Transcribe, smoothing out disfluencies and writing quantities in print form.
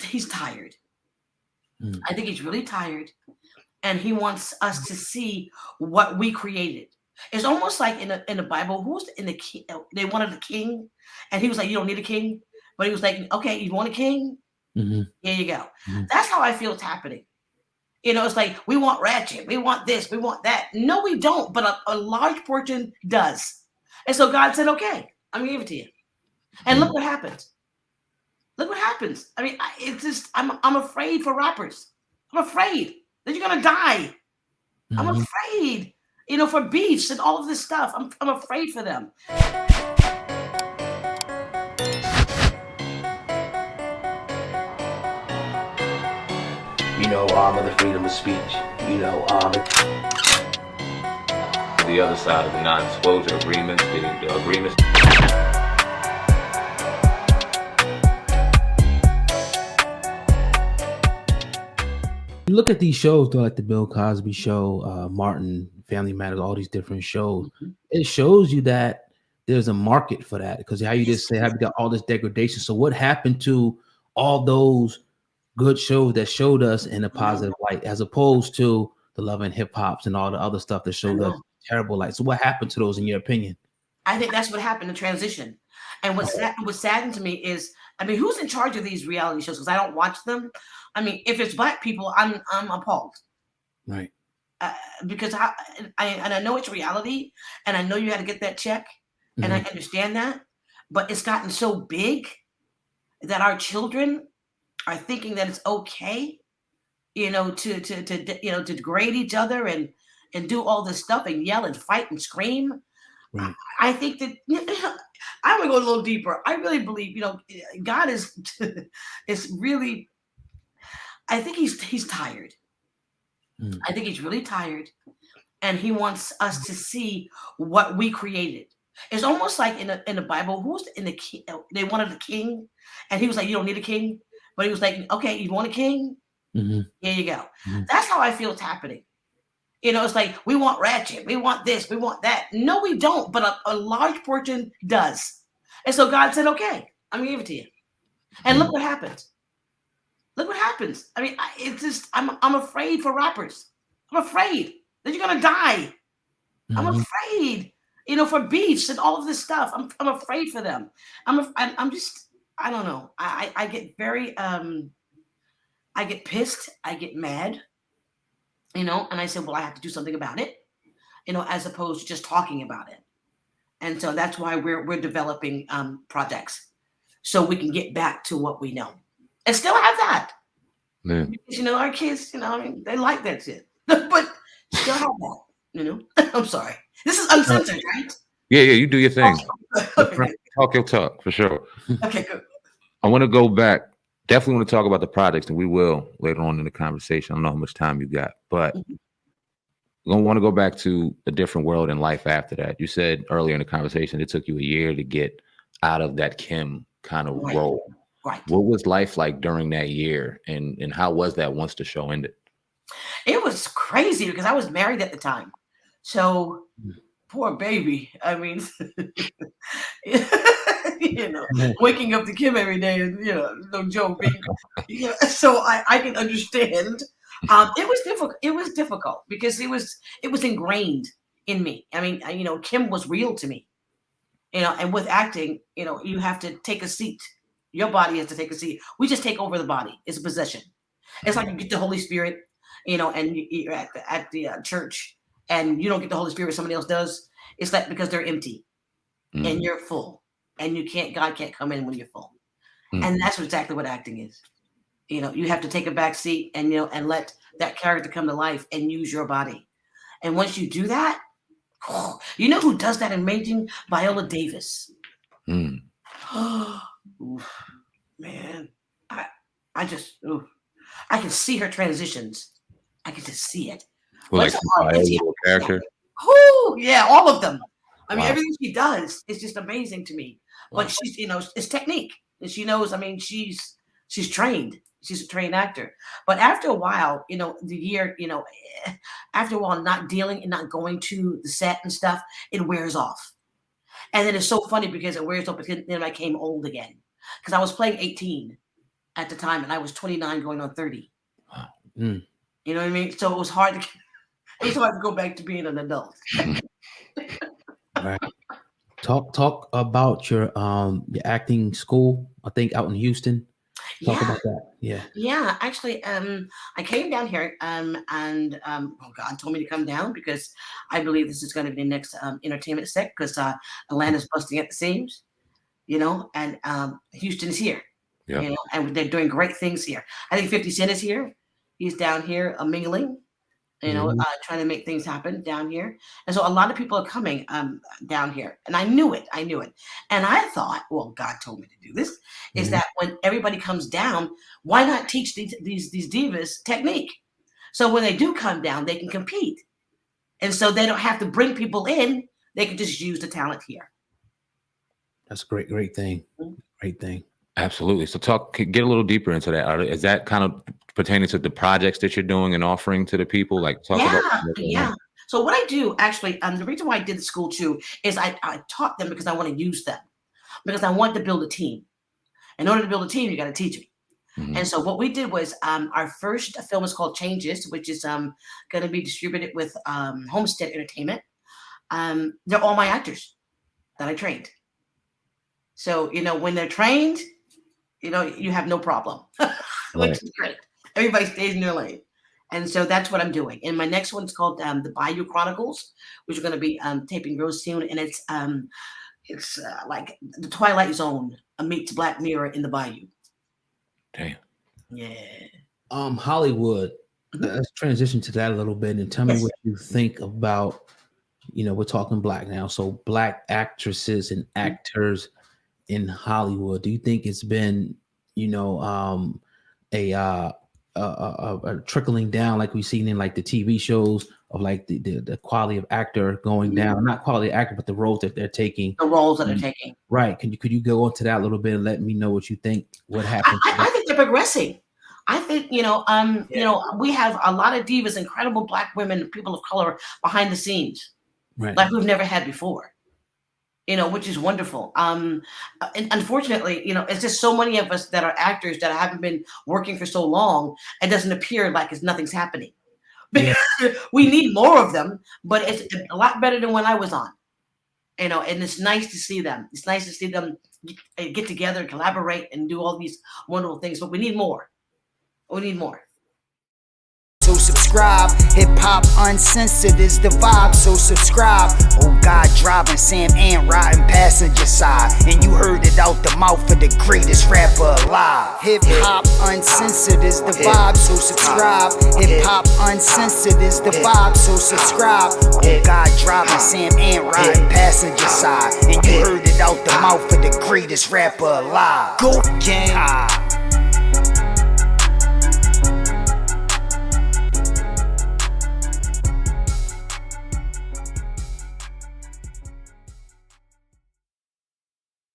he's tired. Mm. I think he's really tired, and he wants us to see what we created. It's almost like in the Bible, who's in the king? They wanted a king, and he was like, "You don't need a king," but he was like, "Okay, you want a king? Mm-hmm. Here you go." Mm-hmm. That's how I feel it's happening. It's like we want Ratchet, we want this, we want that. No, we don't, but a large portion does. And so God said, "Okay, I'm gonna give it to you." And look what happens. Look what happens. I mean, it's just I'm afraid for rappers. I'm afraid that you're gonna die. I'm Mm-hmm. afraid, for beefs and all of this stuff. I'm afraid for them. Of the freedom of speech. The other side of the non-disclosure agreements, the agreements. You look at these shows, though, like the Bill Cosby Show, Martin, Family Matters, all these different shows. Mhm. It shows you that there's a market for that, because how you just say, have you got all this degradation? So what happened to all those good shows that showed us in a positive light, as opposed to the Love and Hip Hops and all the other stuff that showed us terrible light? So what happened to those, in your opinion? I think that's what happened, the transition. And what saddened to me is, I mean, who's in charge of these reality shows? Because I don't watch them. I mean, if it's Black people, I'm appalled. Right. Because I know it's reality, and I know you had to get that check, and I understand that, but it's gotten so big that our children are thinking that it's okay, to degrade each other and do all this stuff and yell and fight and scream. Right. I think that I'm gonna go a little deeper. I really believe, God is is really. I think he's tired. Mm. I think he's really tired, and he wants us to see what we created. It's almost like in the Bible, who's in the king? They wanted a king, and he was like, "You don't need a king," but he was like, "Okay, you want a king? Mm-hmm. Here you go." Mm-hmm. That's how I feel it's happening. It's like we want Ratchet, we want this, we want that. No, we don't, but a large portion does. And so God said, "Okay, I'm gonna give it to you." And look what happens. Look what happens. I mean, it's just I'm afraid for rappers. I'm afraid that you're gonna die. I'm afraid, for beefs and all of this stuff. I'm afraid for them. I'm just, I don't know. I get very I get pissed. I get mad. And I said, well, I have to do something about it. As opposed to just talking about it. And so that's why we're developing projects, so we can get back to what we know and still have that. Yeah. Because, our kids, I mean, they like that shit, but still have that. I'm sorry. This is uncensored, right? Yeah, you do your thing. Okay. Talk your talk, for sure. Okay, good. I want to go back. Definitely want to talk about the projects, and we will later on in the conversation. I don't know how much time you got, but I want to go back to a different world and life after that. You said earlier in the conversation it took you a year to get out of that Kim kind of role. Right. What was life like during that year, and how was that once the show ended? It was crazy because I was married at the time. So poor baby. I mean, waking up to Kim every day is, no joke. So I can understand. It was difficult. It was difficult because it was ingrained in me. I mean, Kim was real to me. And with acting, you have to take a seat. Your body has to take a seat. We just take over the body. It's a possession. It's like you get the Holy Spirit, and you're at the church, and you don't get the Holy Spirit, somebody else does. It's like because they're empty, and you're full, and God can't come in when you're full. And that's exactly what acting is. You have to take a back seat and and let that character come to life and use your body. And once you do that, you know who does that amazing? Viola Davis. Oof, man, I just I can see her transitions. I can just see it. Like a character. Oh yeah, all of them. I mean, everything she does is just amazing to me. But she's, it's technique, and she knows. I mean, she's trained. She's a trained actor. But after a while, after a while, not dealing and not going to the set and stuff, it wears off. And then it's so funny because it wears off. Because then I came old again because I was playing 18, at the time, and I was 29 going on 30. Wow. Mm. You know what I mean? So it was hard to go back to being an adult. Right. Talk about your acting school, I think out in Houston. Talk about that. Yeah. Yeah, actually, I came down here, and oh, God told me to come down because I believe this is going to be the next entertainment sect, because Atlanta's busting at the seams, and Houston's here, Yeah. and they're doing great things here. I think 50 Cent is here. He's down here mingling, trying to make things happen down here. And so a lot of people are coming down here. And I knew it. And I thought, well, God told me to do this, is that when everybody comes down, why not teach these divas technique? So when they do come down, they can compete. And so they don't have to bring people in. They can just use the talent here. That's a great thing. Great thing. Absolutely. So get a little deeper into that. Is that kind of pertaining to the projects that you're doing and offering to the people? Like talk about. Yeah. So what I do actually, the reason why I did the school too is I taught them because I want to use them, because I want to build a team. In order to build a team, you got to teach them. Mm-hmm. And so what we did was our first film is called Changes, which is going to be distributed with Homestead Entertainment. They're all my actors that I trained. So, when they're trained, you have no problem, which is great. Everybody stays in their lane. And so that's what I'm doing. And my next one is called the Bayou Chronicles, which are going to be taping real soon. And it's like the Twilight Zone meets Black Mirror in the Bayou. Damn. Yeah. Hollywood. Let's transition to that a little bit and tell me what you think about, we're talking Black now. So Black actresses and actors in Hollywood. Do you think it's been, a trickling down like we've seen in like the TV shows of like the quality of actor going down? Not quality of actor, but the roles that they're taking. The roles that they're taking. Right. Could you go into that a little bit and let me know what you think? What happened? I think they're progressing. I think, we have a lot of divas, incredible Black women, people of color behind the scenes, right, like we've never had before. Which is wonderful. And unfortunately, it's just so many of us that are actors that haven't been working for so long. It doesn't appear like nothing's happening. Yeah. We need more of them, but it's a lot better than when I was on. And it's nice to see them. It's nice to see them get together and collaborate and do all these wonderful things. But we need more. We need more. So subscribe, hip hop uncensored is the vibe, so subscribe. Oh God, driving Sam and riding passenger side, and you heard it out the mouth of the greatest rapper alive. Hip hop uncensored is the vibe, so subscribe. Hip hop uncensored is the vibe, so subscribe. Oh God, driving Sam and riding passenger side, and you heard it out the mouth of the greatest rapper alive. Go gang.